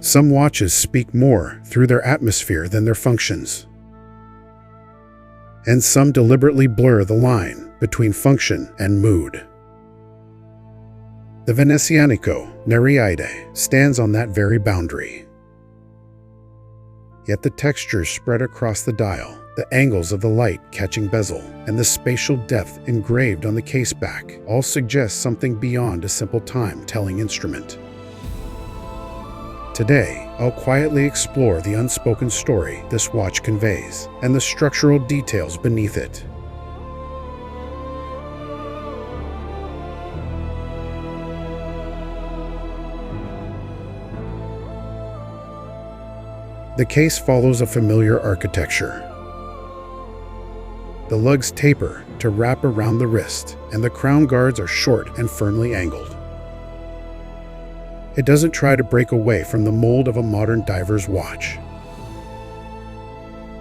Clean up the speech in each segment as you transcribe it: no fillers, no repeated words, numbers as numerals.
Some watches speak more through their atmosphere than their functions. And some deliberately blur the line between function and mood. The Venezianico Nereide stands on that very boundary. Yet the textures spread across the dial, the angles of the light-catching bezel, and the spatial depth engraved on the case back all suggest something beyond a simple time-telling instrument. Today, I'll quietly explore the unspoken story this watch conveys and the structural details beneath it. The case follows a familiar architecture. The lugs taper to wrap around the wrist, and the crown guards are short and firmly angled. It doesn't try to break away from the mold of a modern diver's watch.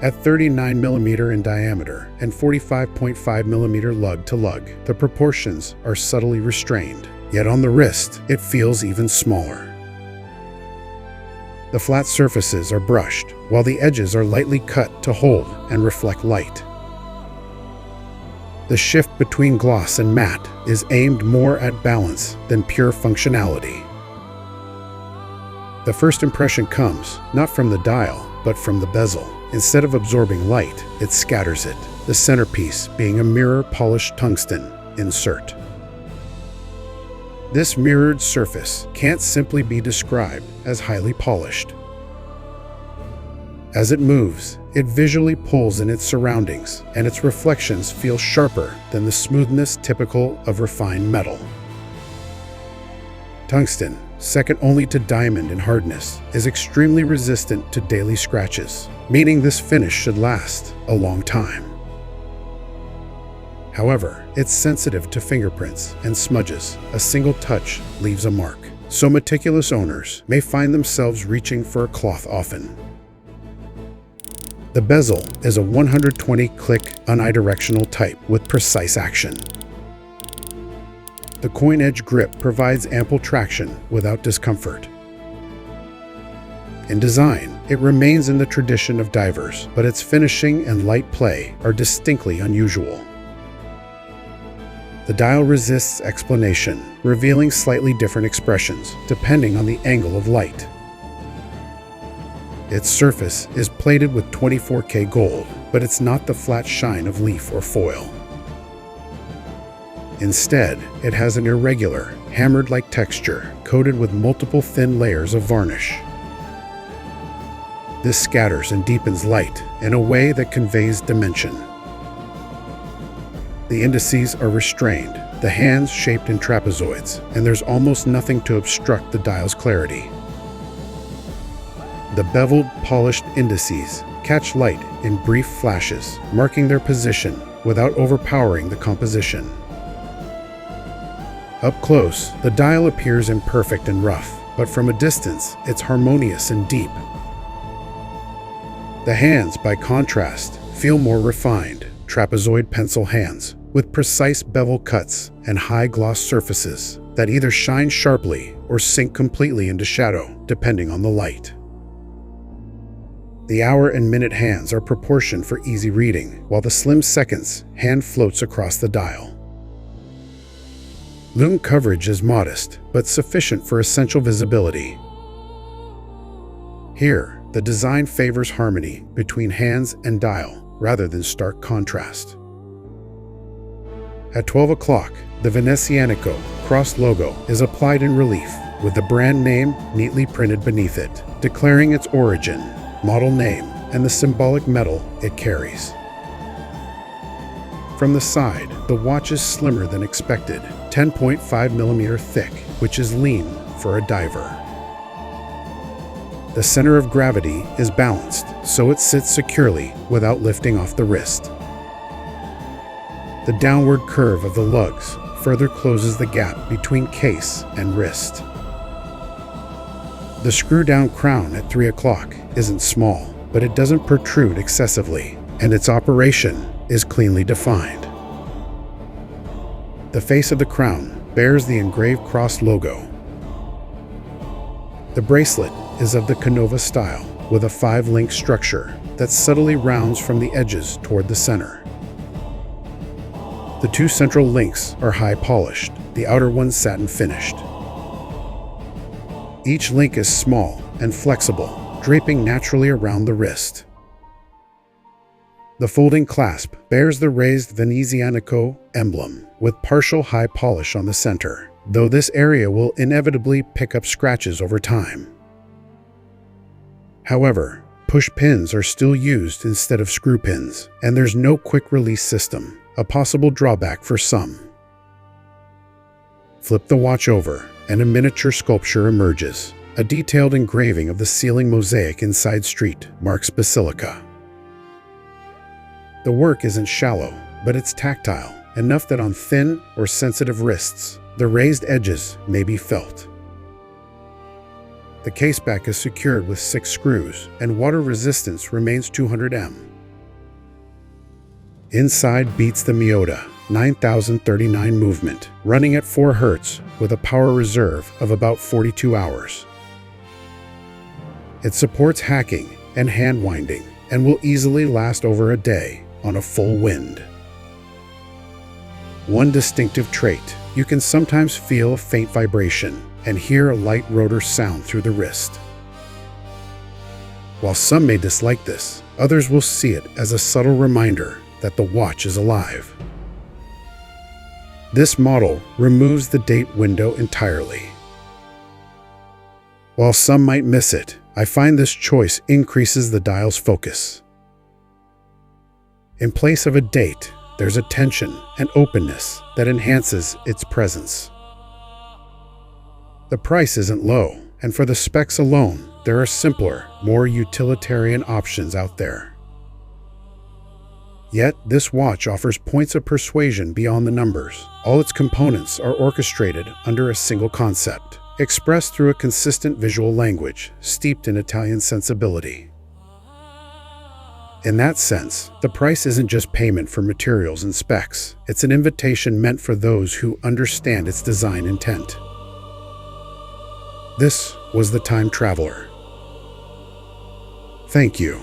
At 39mm in diameter and 45.5mm lug to lug, the proportions are subtly restrained, yet on the wrist, it feels even smaller. The flat surfaces are brushed, while the edges are lightly cut to hold and reflect light. The shift between gloss and matte is aimed more at balance than pure functionality. The first impression comes not from the dial, but from the bezel. Instead of absorbing light, it scatters it, the centerpiece being a mirror-polished tungsten insert. This mirrored surface can't simply be described as highly polished. As it moves, it visually pulls in its surroundings, and its reflections feel sharper than the smoothness typical of refined metal. Tungsten, second only to diamond in hardness, is extremely resistant to daily scratches, meaning this finish should last a long time. However, it's sensitive to fingerprints and smudges. A single touch leaves a mark, so meticulous owners may find themselves reaching for a cloth often. The bezel is a 120-click unidirectional type with precise action. The coin-edge grip provides ample traction without discomfort. In design, it remains in the tradition of divers, but its finishing and light play are distinctly unusual. The dial resists explanation, revealing slightly different expressions depending on the angle of light. Its surface is plated with 24K gold, but it's not the flat shine of leaf or foil. Instead, it has an irregular, hammered-like texture coated with multiple thin layers of varnish. This scatters and deepens light in a way that conveys dimension. The indices are restrained, the hands shaped in trapezoids, and there's almost nothing to obstruct the dial's clarity. The beveled, polished indices catch light in brief flashes, marking their position without overpowering the composition. Up close, the dial appears imperfect and rough, but from a distance, it's harmonious and deep. The hands, by contrast, feel more refined, trapezoid pencil hands, with precise bevel cuts and high-gloss surfaces that either shine sharply or sink completely into shadow, depending on the light. The hour and minute hands are proportioned for easy reading, while the slim seconds hand floats across the dial. Lume coverage is modest, but sufficient for essential visibility. Here, the design favors harmony between hands and dial, rather than stark contrast. At 12 o'clock, the Venezianico cross logo is applied in relief, with the brand name neatly printed beneath it, declaring its origin, model name, and the symbolic metal it carries. From the side, the watch is slimmer than expected, 10.5mm thick, which is lean for a diver. The center of gravity is balanced, so it sits securely without lifting off the wrist. The downward curve of the lugs further closes the gap between case and wrist. The screw-down crown at 3 o'clock isn't small, but it doesn't protrude excessively, and its operation is cleanly defined. The face of the crown bears the engraved cross logo. The bracelet is of the Canova style, with a 5-link structure that subtly rounds from the edges toward the center. The 2 central links are high polished, the outer one satin finished. Each link is small and flexible, draping naturally around the wrist. The folding clasp bears the raised Venezianico emblem with partial high polish on the center, though this area will inevitably pick up scratches over time. However, push pins are still used instead of screw pins, and there's no quick release system, a possible drawback for some. Flip the watch over, and a miniature sculpture emerges. A detailed engraving of the ceiling mosaic inside Street marks Basilica. The work isn't shallow, but it's tactile, enough that on thin or sensitive wrists, the raised edges may be felt. The caseback is secured with 6 screws, and water resistance remains 200 m. Inside beats the Miyota 9039 movement, running at 4 Hz with a power reserve of about 42 hours. It supports hacking and hand winding and will easily last over a day on a full wind. One distinctive trait, you can sometimes feel a faint vibration and hear a light rotor sound through the wrist. While some may dislike this, others will see it as a subtle reminder that the watch is alive. This model removes the date window entirely. While some might miss it, I find this choice increases the dial's focus. In place of a date, there's a tension and openness that enhances its presence. The price isn't low, and for the specs alone, there are simpler, more utilitarian options out there. Yet, this watch offers points of persuasion beyond the numbers. All its components are orchestrated under a single concept, expressed through a consistent visual language, steeped in Italian sensibility. In that sense, the price isn't just payment for materials and specs. It's an invitation meant for those who understand its design intent. This was The Time Traveler. Thank you.